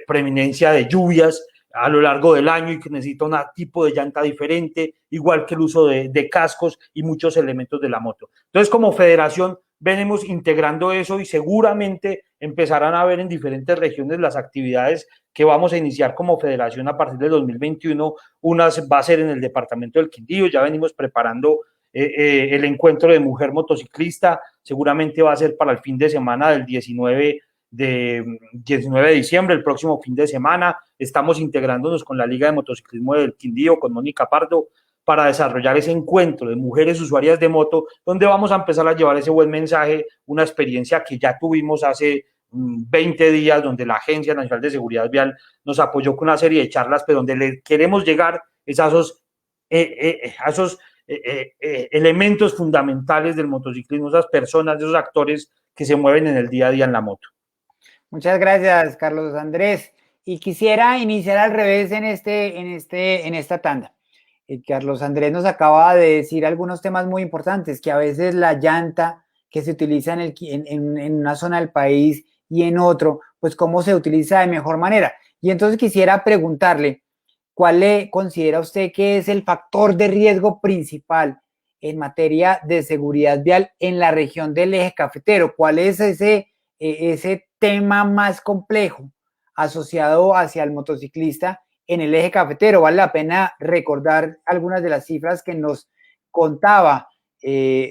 preeminencia de lluvias a lo largo del año y que necesita un tipo de llanta diferente, igual que el uso de cascos y muchos elementos de la moto. Entonces, como federación, venimos integrando eso, y seguramente empezarán a ver en diferentes regiones las actividades que vamos a iniciar como federación a partir del 2021. Una va a ser en el departamento del Quindío, ya venimos preparando el encuentro de mujer motociclista, seguramente va a ser para el fin de semana del 19 de diciembre, el próximo fin de semana. Estamos integrándonos con la Liga de Motociclismo del Quindío, con Mónica Pardo, para desarrollar ese encuentro de mujeres usuarias de moto, donde vamos a empezar a llevar ese buen mensaje, una experiencia que ya tuvimos hace 20 días, donde la Agencia Nacional de Seguridad Vial nos apoyó con una serie de charlas, pero donde le queremos llegar es a esos elementos fundamentales del motociclismo, esas personas, esos actores que se mueven en el día a día en la moto. Muchas gracias, Carlos Andrés. Y quisiera iniciar al revés en esta tanda. Carlos Andrés nos acaba de decir algunos temas muy importantes, que a veces la llanta que se utiliza en una zona del país y en otro, pues cómo se utiliza de mejor manera. Y entonces quisiera preguntarle, ¿cuál le considera usted que es el factor de riesgo principal en materia de seguridad vial en la región del eje cafetero? ¿Cuál es ese tema más complejo asociado hacia el motociclista en el eje cafetero? Vale la pena recordar algunas de las cifras que nos contaba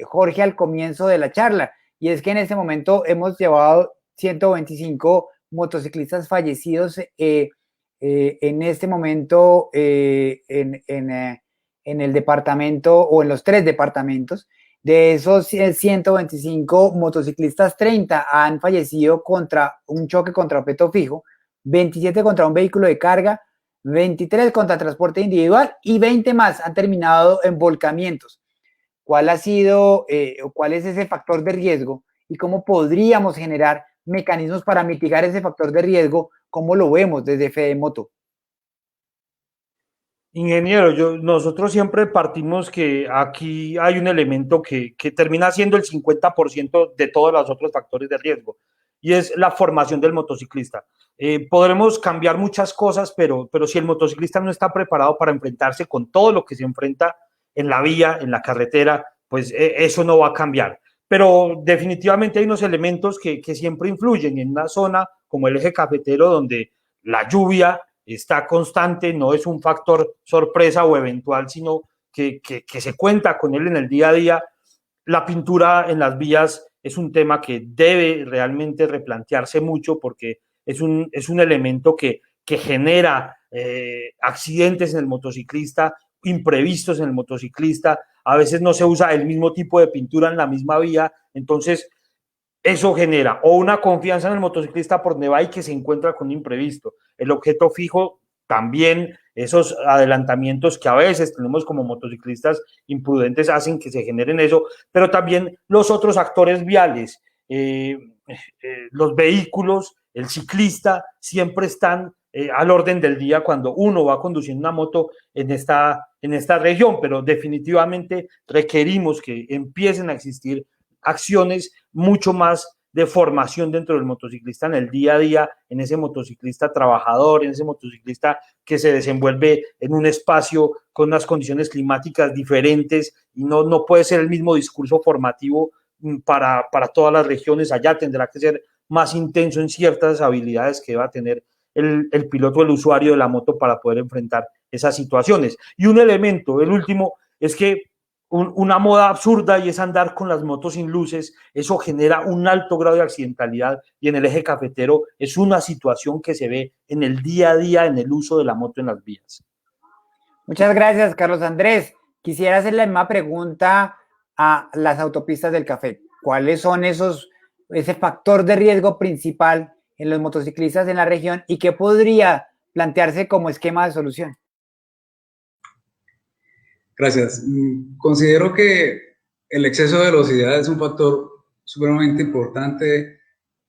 Jorge al comienzo de la charla, y es que en este momento hemos llevado 125 motociclistas fallecidos en este momento en el departamento, o en los 3 departamentos. De esos 125 motociclistas, 30 han fallecido contra un choque contra objeto fijo, 27 contra un vehículo de carga, 23 contra transporte individual y 20 más han terminado en volcamientos. ¿Cuál ha sido, cuál es ese factor de riesgo y cómo podríamos generar mecanismos para mitigar ese factor de riesgo? ¿Cómo lo vemos desde FedeMoto? Ingeniero, nosotros siempre partimos que aquí hay un elemento que termina siendo el 50% de todos los otros factores de riesgo, y es la formación del motociclista. Podremos cambiar muchas cosas, pero si el motociclista no está preparado para enfrentarse con todo lo que se enfrenta en la vía, en la carretera, pues eso no va a cambiar. Pero definitivamente hay unos elementos que siempre influyen en una zona como el eje cafetero, donde la lluvia está constante, no es un factor sorpresa o eventual, sino que se cuenta con él en el día a día. La pintura en las vías es un tema que debe realmente replantearse mucho, porque es un elemento que genera accidentes en el motociclista, imprevistos en el motociclista. A veces no se usa el mismo tipo de pintura en la misma vía, entonces eso genera o una confianza en el motociclista por donde va y que se encuentra con un imprevisto. El objeto fijo también esos adelantamientos que a veces tenemos como motociclistas imprudentes hacen que se generen eso, pero también los otros actores viales, los vehículos, el ciclista, siempre están al orden del día cuando uno va conduciendo una moto en esta región, pero definitivamente requerimos que empiecen a existir acciones mucho más de formación dentro del motociclista en el día a día, en ese motociclista trabajador, en ese motociclista que se desenvuelve en un espacio con unas condiciones climáticas diferentes y no puede ser el mismo discurso formativo para todas las regiones. Allá tendrá que ser más intenso en ciertas habilidades que deba tener el piloto, el usuario de la moto para poder enfrentar esas situaciones. Y un elemento, el último, es que una moda absurda y es andar con las motos sin luces. Eso genera un alto grado de accidentalidad y en el eje cafetero es una situación que se ve en el día a día en el uso de la moto en las vías. Muchas gracias, Carlos Andrés. Quisiera hacer la misma pregunta a las autopistas del café. ¿Cuáles son ese factor de riesgo principal en los motociclistas en la región y qué podría plantearse como esquema de solución? Gracias. Considero que el exceso de velocidad es un factor supremamente importante.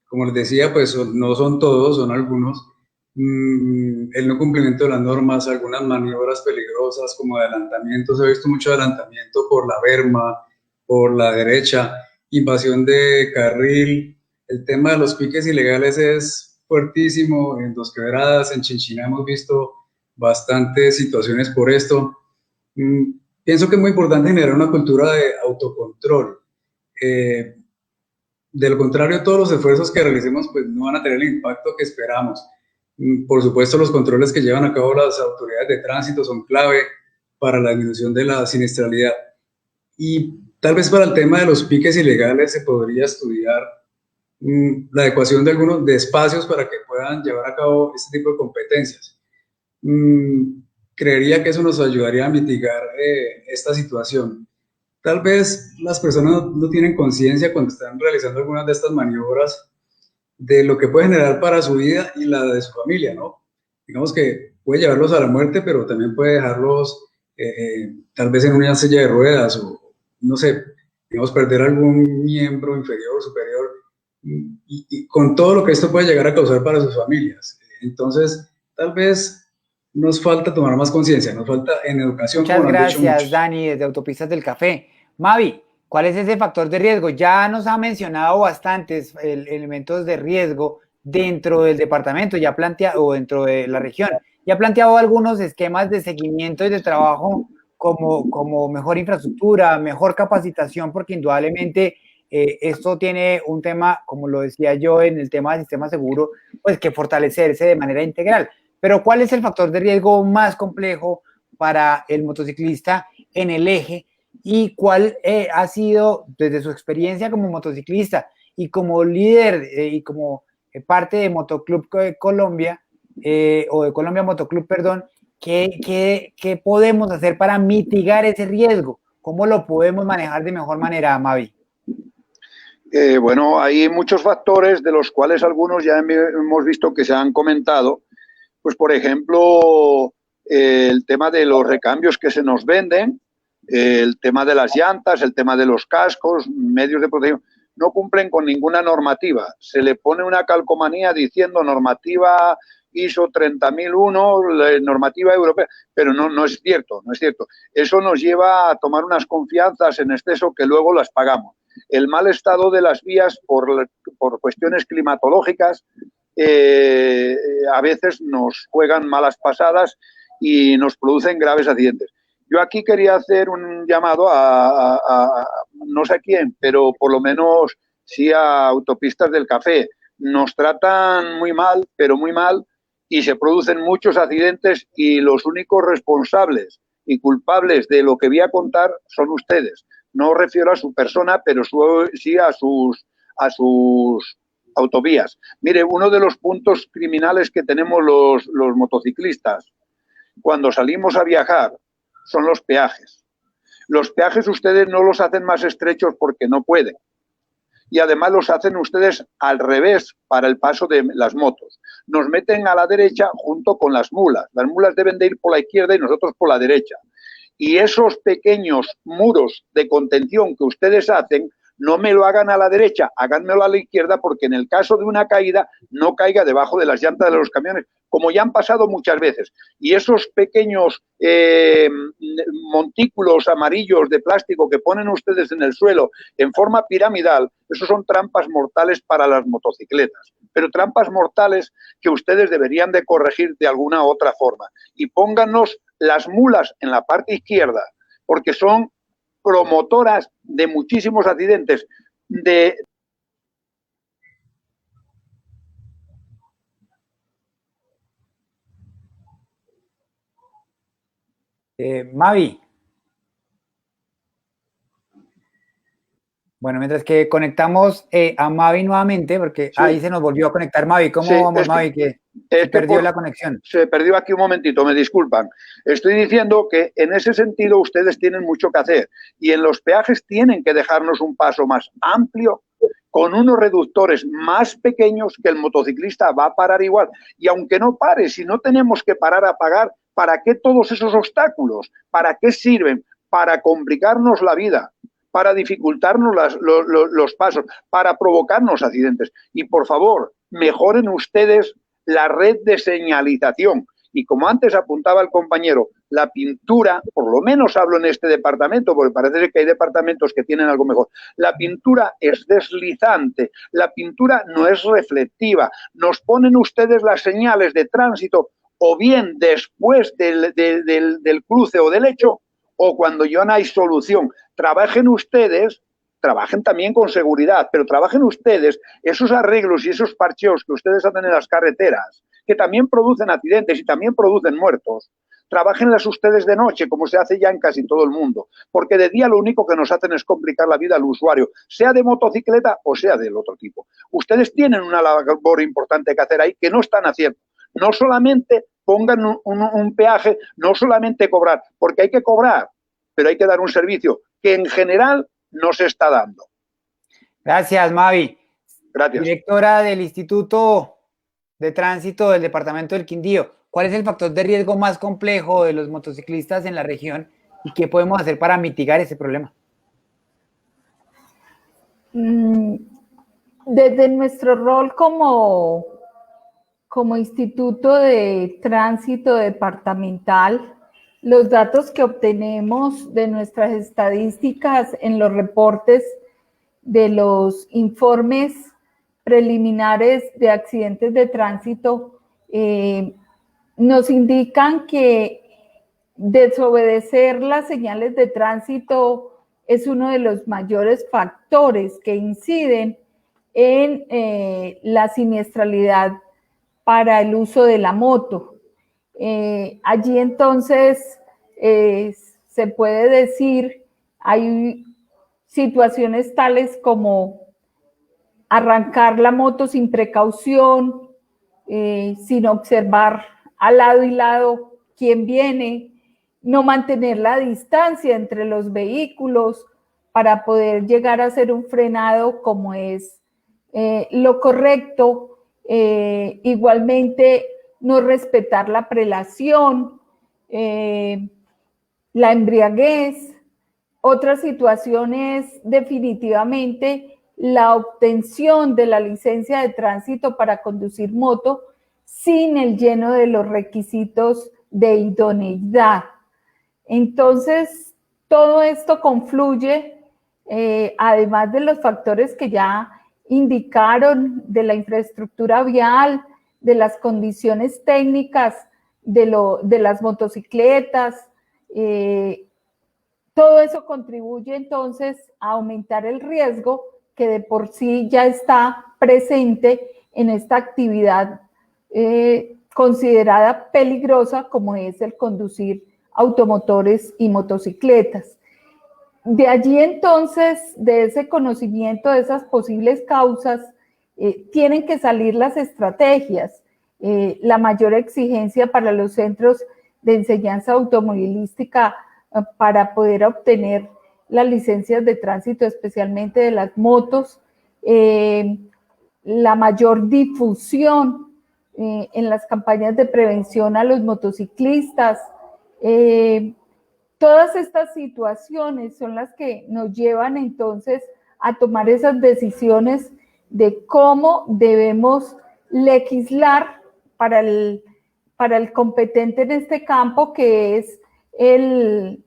Como les decía, pues no son todos, son algunos. El no cumplimiento de las normas, algunas maniobras peligrosas como adelantamientos. He visto mucho adelantamiento por la berma, por la derecha, invasión de carril. El tema de los piques ilegales es fuertísimo. En Dos Quebradas, en Chinchina hemos visto bastantes situaciones por esto. Pienso que es muy importante generar una cultura de autocontrol. De lo contrario, todos los esfuerzos que realicemos pues, no van a tener el impacto que esperamos. Por supuesto, los controles que llevan a cabo las autoridades de tránsito son clave para la disminución de la siniestralidad. Y tal vez para el tema de los piques ilegales se podría estudiar la adecuación de algunos de espacios para que puedan llevar a cabo este tipo de competencias. Creería que eso nos ayudaría a mitigar esta situación. Tal vez las personas no tienen conciencia cuando están realizando algunas de estas maniobras de lo que puede generar para su vida y la de su familia, ¿no? Digamos que puede llevarlos a la muerte, pero también puede dejarlos tal vez en una silla de ruedas o, no sé, digamos, perder algún miembro inferior o superior y con todo lo que esto puede llegar a causar para sus familias. Entonces, tal vez nos falta tomar más conciencia, nos falta en educación. Muchas gracias, Dani, desde Autopistas del Café. Mavi, ¿cuál es ese factor de riesgo? Ya nos ha mencionado bastantes elementos de riesgo dentro del departamento, ya planteado, o dentro de la región. Ya ha planteado algunos esquemas de seguimiento y de trabajo como mejor infraestructura, mejor capacitación, porque indudablemente esto tiene un tema, como lo decía yo en el tema del sistema seguro, pues que fortalecerse de manera integral. Pero ¿cuál es el factor de riesgo más complejo para el motociclista en el eje? ¿Y cuál ha sido, desde su experiencia como motociclista y como líder y como parte de Motoclub Colombia, o de Colombia Motoclub, perdón, ¿qué podemos hacer para mitigar ese riesgo? ¿Cómo lo podemos manejar de mejor manera, Mavi? Bueno, hay muchos factores de los cuales algunos ya hemos visto que se han comentado. Pues, por ejemplo, el tema de los recambios que se nos venden, el tema de las llantas, el tema de los cascos, medios de protección, no cumplen con ninguna normativa. Se le pone una calcomanía diciendo normativa ISO 30001, normativa europea, pero no es cierto, no es cierto. Eso nos lleva a tomar unas confianzas en exceso que luego las pagamos. El mal estado de las vías por cuestiones climatológicas a veces nos juegan malas pasadas y nos producen graves accidentes. Yo aquí quería hacer un llamado a no sé a quién, pero por lo menos sí a Autopistas del Café. Nos tratan muy mal, pero muy mal, y se producen muchos accidentes y los únicos responsables y culpables de lo que voy a contar son ustedes. No refiero a su persona, pero sí a sus autovías. Mire, uno de los puntos criminales que tenemos los motociclistas cuando salimos a viajar son los peajes. Los peajes ustedes no los hacen más estrechos porque no pueden. Y además los hacen ustedes al revés para el paso de las motos. nos meten a la derecha junto con las mulas. Las mulas deben de ir por la izquierda y nosotros por la derecha. Y esos pequeños muros de contención que ustedes hacen, no me lo hagan a la derecha, háganmelo a la izquierda, porque en el caso de una caída no caiga debajo de las llantas de los camiones, como ya han pasado muchas veces. Y esos pequeños montículos amarillos de plástico que ponen ustedes en el suelo en forma piramidal, esos son trampas mortales para las motocicletas, pero trampas mortales que ustedes deberían de corregir de alguna otra forma. Y pónganos las mulas en la parte izquierda, porque son promotoras de muchísimos accidentes. Mavi. Bueno, mientras que conectamos a Mavi nuevamente, porque sí, ahí se nos volvió a conectar Mavi. ¿Cómo sí, vamos, Mavi? Que se perdió la conexión. Se perdió aquí un momentito, me disculpan. Estoy diciendo que en ese sentido ustedes tienen mucho que hacer y en los peajes tienen que dejarnos un paso más amplio con unos reductores más pequeños que el motociclista va a parar igual. Y aunque no pare, si no tenemos que parar a pagar, ¿para qué todos esos obstáculos? ¿Para qué sirven? Para complicarnos la vida, para dificultarnos los pasos, para provocarnos accidentes. Y por favor, mejoren ustedes la red de señalización. Y como antes apuntaba el compañero, la pintura, por lo menos hablo en este departamento, porque parece que hay departamentos que tienen algo mejor, la pintura es deslizante, la pintura no es reflectiva. Nos ponen ustedes las señales de tránsito o bien después del cruce o del hecho, o cuando ya no hay solución. Trabajen ustedes, trabajen también con seguridad, pero trabajen ustedes esos arreglos y esos parcheos que ustedes hacen en las carreteras, que también producen accidentes y también producen muertos. Trabájenlas ustedes de noche, como se hace ya en casi todo el mundo, porque de día lo único que nos hacen es complicar la vida al usuario, sea de motocicleta o sea del otro tipo. Ustedes tienen una labor importante que hacer ahí que no están haciendo. No solamente pongan un peaje, no solamente cobrar, porque hay que cobrar, pero hay que dar un servicio que en general no se está dando. Gracias, Mavi. Gracias. Directora del Instituto de Tránsito del Departamento del Quindío, ¿cuál es el factor de riesgo más complejo de los motociclistas en la región y qué podemos hacer para mitigar ese problema? Desde nuestro rol como Instituto de Tránsito Departamental, los datos que obtenemos de nuestras estadísticas en los reportes de los informes preliminares de accidentes de tránsito nos indican que desobedecer las señales de tránsito es uno de los mayores factores que inciden en la siniestralidad para el uso de la moto. Allí entonces se puede decir, hay situaciones tales como arrancar la moto sin precaución, sin observar al lado y lado quién viene, no mantener la distancia entre los vehículos para poder llegar a hacer un frenado como es lo correcto. Igualmente, no respetar la prelación, la embriaguez. Otra situación es definitivamente la obtención de la licencia de tránsito para conducir moto sin el lleno de los requisitos de idoneidad. Entonces, todo esto confluye, además de los factores que ya indicaron, de la infraestructura vial, de las condiciones técnicas de las motocicletas, todo eso contribuye entonces a aumentar el riesgo que de por sí ya está presente en esta actividad considerada peligrosa como es el conducir automotores y motocicletas. De allí entonces, de ese conocimiento de esas posibles causas, tienen que salir las estrategias, la mayor exigencia para los centros de enseñanza automovilística para poder obtener las licencias de tránsito, especialmente de las motos, la mayor difusión en las campañas de prevención a los motociclistas. Todas estas situaciones son las que nos llevan entonces a tomar esas decisiones de cómo debemos legislar para el competente en este campo, que es el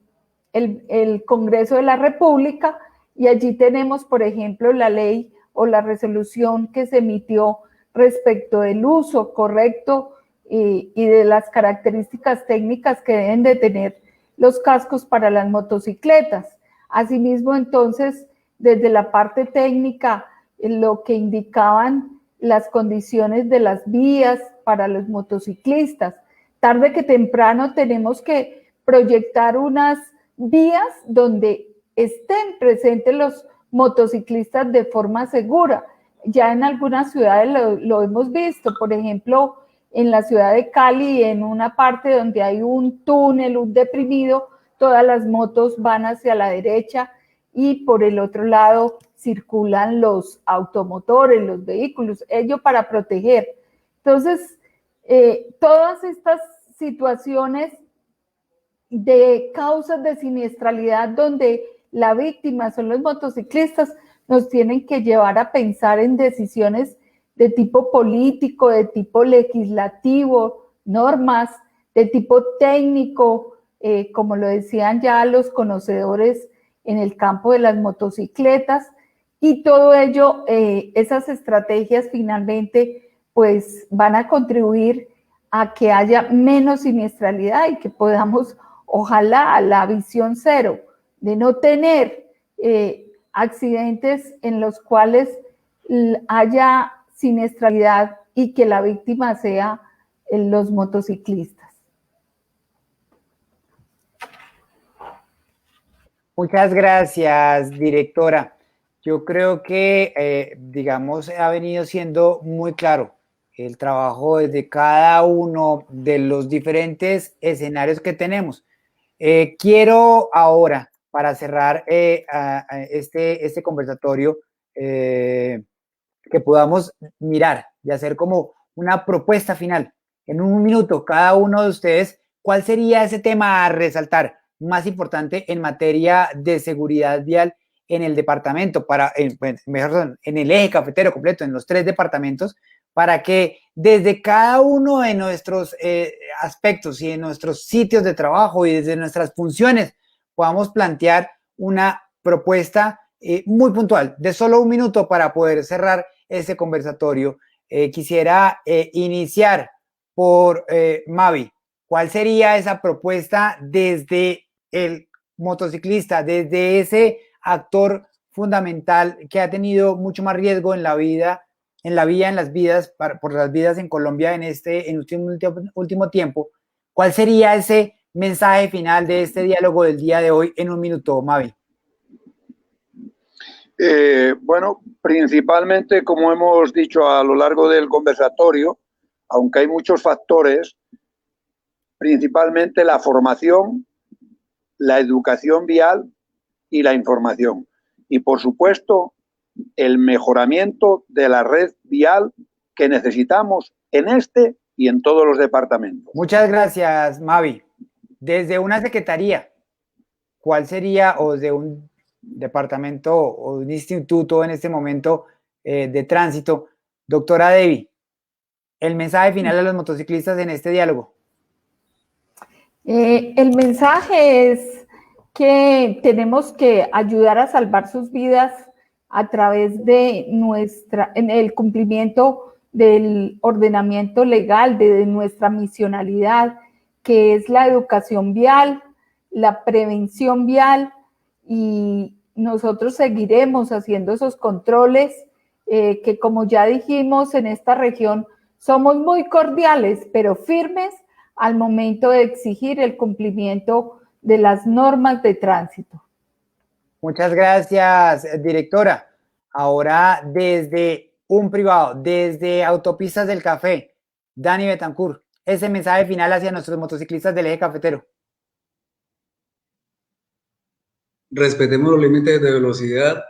Congreso de la República, y allí tenemos, por ejemplo, la ley o la resolución que se emitió respecto del uso correcto y de las características técnicas que deben de tener los cascos para las motocicletas. Asimismo, entonces, desde la parte técnica, lo que indicaban las condiciones de las vías para los motociclistas. Tarde que temprano tenemos que proyectar unas vías donde estén presentes los motociclistas de forma segura. Ya en algunas ciudades lo hemos visto, por ejemplo, en la ciudad de Cali, en una parte donde hay un túnel, un deprimido, todas las motos van hacia la derecha y por el otro lado circulan los automotores, los vehículos, ello para proteger. Entonces, todas estas situaciones de causas de siniestralidad donde la víctima son los motociclistas nos tienen que llevar a pensar en decisiones de tipo político, de tipo legislativo, normas, de tipo técnico, como lo decían ya los conocedores en el campo de las motocicletas, y todo ello, esas estrategias finalmente pues van a contribuir a que haya menos siniestralidad y que podamos, ojalá, a la visión cero, de no tener accidentes en los cuales haya siniestralidad y que la víctima sea los motociclistas. Muchas gracias, directora. Yo creo que, digamos, ha venido siendo muy claro el trabajo desde cada uno de los diferentes escenarios que tenemos. Quiero ahora, para cerrar este conversatorio, que podamos mirar y hacer como una propuesta final. En un minuto, cada uno de ustedes, ¿cuál sería ese tema a resaltar más importante en materia de seguridad vial en el departamento, en el eje cafetero completo, en los 3 departamentos, para que desde cada uno de nuestros aspectos y de nuestros sitios de trabajo y desde nuestras funciones podamos plantear una propuesta muy puntual, de solo un minuto para poder cerrar este conversatorio? Quisiera iniciar por Mavi. ¿Cuál sería esa propuesta desde el motociclista, desde ese actor fundamental que ha tenido mucho más riesgo en la vida, en las vidas, por las vidas en Colombia en último tiempo? ¿Cuál sería ese mensaje final de este diálogo del día de hoy en un minuto, Mavi? Bueno, principalmente, como hemos dicho a lo largo del conversatorio, aunque hay muchos factores, principalmente la formación, la educación vial y la información. Y, por supuesto, el mejoramiento de la red vial que necesitamos en este y en todos los departamentos. Muchas gracias, Mavi. Desde una secretaría, ¿cuál sería, o de un departamento o un instituto en este momento de tránsito, doctora Debbie, el mensaje final a los motociclistas en este diálogo? El mensaje es que tenemos que ayudar a salvar sus vidas a través de en el cumplimiento del ordenamiento legal, de nuestra misionalidad, que es la educación vial, la prevención vial, y nosotros seguiremos haciendo esos controles que, como ya dijimos, en esta región somos muy cordiales, pero firmes al momento de exigir el cumplimiento de las normas de tránsito. Muchas gracias, directora. Ahora, desde un privado, desde Autopistas del Café, Dani Betancourt, ese mensaje final hacia nuestros motociclistas del eje cafetero. Respetemos los límites de velocidad,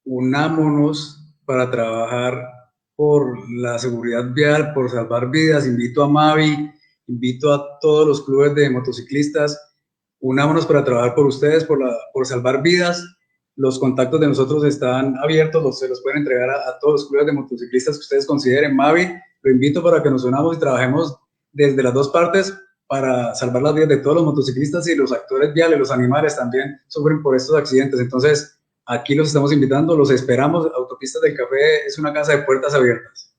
unámonos para trabajar por la seguridad vial, por salvar vidas. Invito a Mavi, invito a todos los clubes de motociclistas, unámonos para trabajar por ustedes, por salvar vidas. Los contactos de nosotros están abiertos, se los pueden entregar a todos los clubes de motociclistas que ustedes consideren. Mavi, lo invito para que nos unamos y trabajemos desde las dos partes para salvar las vidas de todos los motociclistas, y los actores viales, los animales también sufren por estos accidentes. Entonces, aquí los estamos invitando, los esperamos. Autopistas del Café es una casa de puertas abiertas.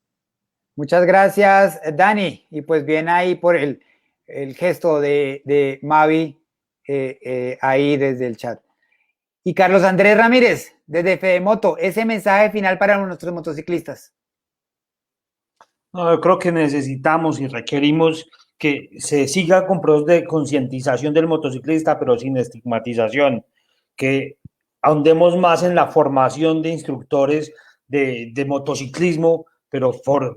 Muchas gracias, Dani. Y pues bien ahí por el gesto de Mavi ahí desde el chat. Y Carlos Andrés Ramírez, desde FedeMoto, ese mensaje final para nuestros motociclistas. No, yo creo que necesitamos y requerimos que se siga con procesos de concientización del motociclista, pero sin estigmatización, que ahondemos más en la formación de instructores de motociclismo, pero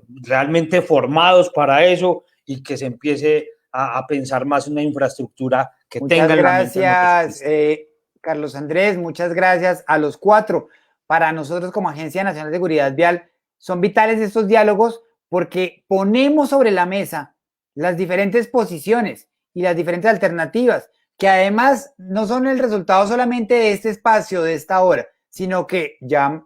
realmente formados para eso, y que se empiece a pensar más en una infraestructura que tenga en la mente el motociclista. Muchas gracias, Carlos Andrés, muchas gracias a los cuatro. Para nosotros como Agencia Nacional de Seguridad Vial son vitales estos diálogos, porque ponemos sobre la mesa las diferentes posiciones y las diferentes alternativas, que además no son el resultado solamente de este espacio, de esta hora, sino que ya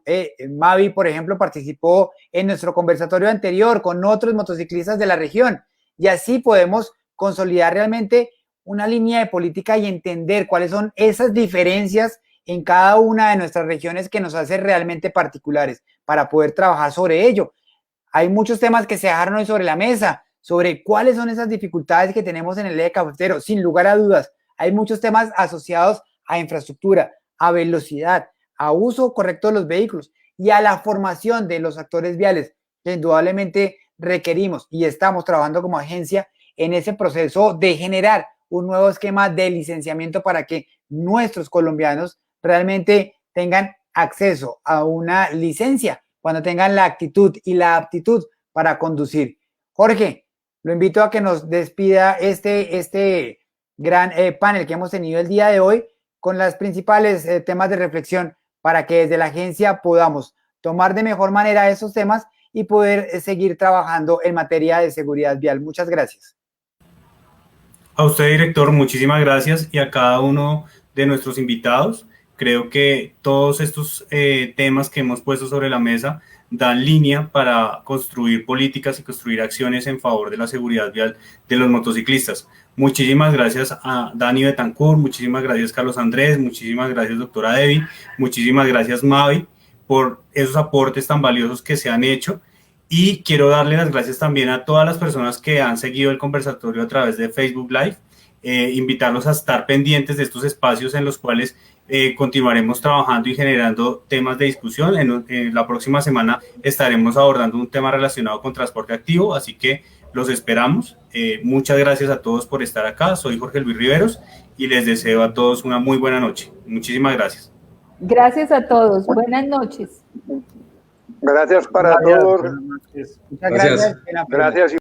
Mavi, por ejemplo, participó en nuestro conversatorio anterior con otros motociclistas de la región, y así podemos consolidar realmente una línea de política y entender cuáles son esas diferencias en cada una de nuestras regiones que nos hace realmente particulares para poder trabajar sobre ello. Hay muchos temas que se dejaron hoy sobre la mesa, sobre cuáles son esas dificultades que tenemos en el eje cafetero. Sin lugar a dudas, hay muchos temas asociados a infraestructura, a velocidad, a uso correcto de los vehículos y a la formación de los actores viales, que indudablemente requerimos y estamos trabajando como agencia en ese proceso de generar un nuevo esquema de licenciamiento para que nuestros colombianos realmente tengan acceso a una licencia cuando tengan la actitud y la aptitud para conducir. Jorge, lo invito a que nos despida este gran panel que hemos tenido el día de hoy con los principales temas de reflexión para que desde la agencia podamos tomar de mejor manera esos temas y poder seguir trabajando en materia de seguridad vial. Muchas gracias. A usted, director, muchísimas gracias, y a cada uno de nuestros invitados. Creo que todos estos temas que hemos puesto sobre la mesa dan línea para construir políticas y construir acciones en favor de la seguridad vial de los motociclistas. Muchísimas gracias a Dani Betancourt, muchísimas gracias Carlos Andrés, muchísimas gracias doctora Debbie, muchísimas gracias Mavi por esos aportes tan valiosos que se han hecho. Y quiero darle las gracias también a todas las personas que han seguido el conversatorio a través de Facebook Live, invitarlos a estar pendientes de estos espacios en los cuales continuaremos trabajando y generando temas de discusión. En la próxima semana estaremos abordando un tema relacionado con transporte activo, así que los esperamos. Muchas gracias a todos por estar acá. Soy Jorge Luis Riveros y les deseo a todos una muy buena noche. Muchísimas gracias. Gracias a todos. Buenas noches. Gracias para todos. Muchas gracias. Gracias.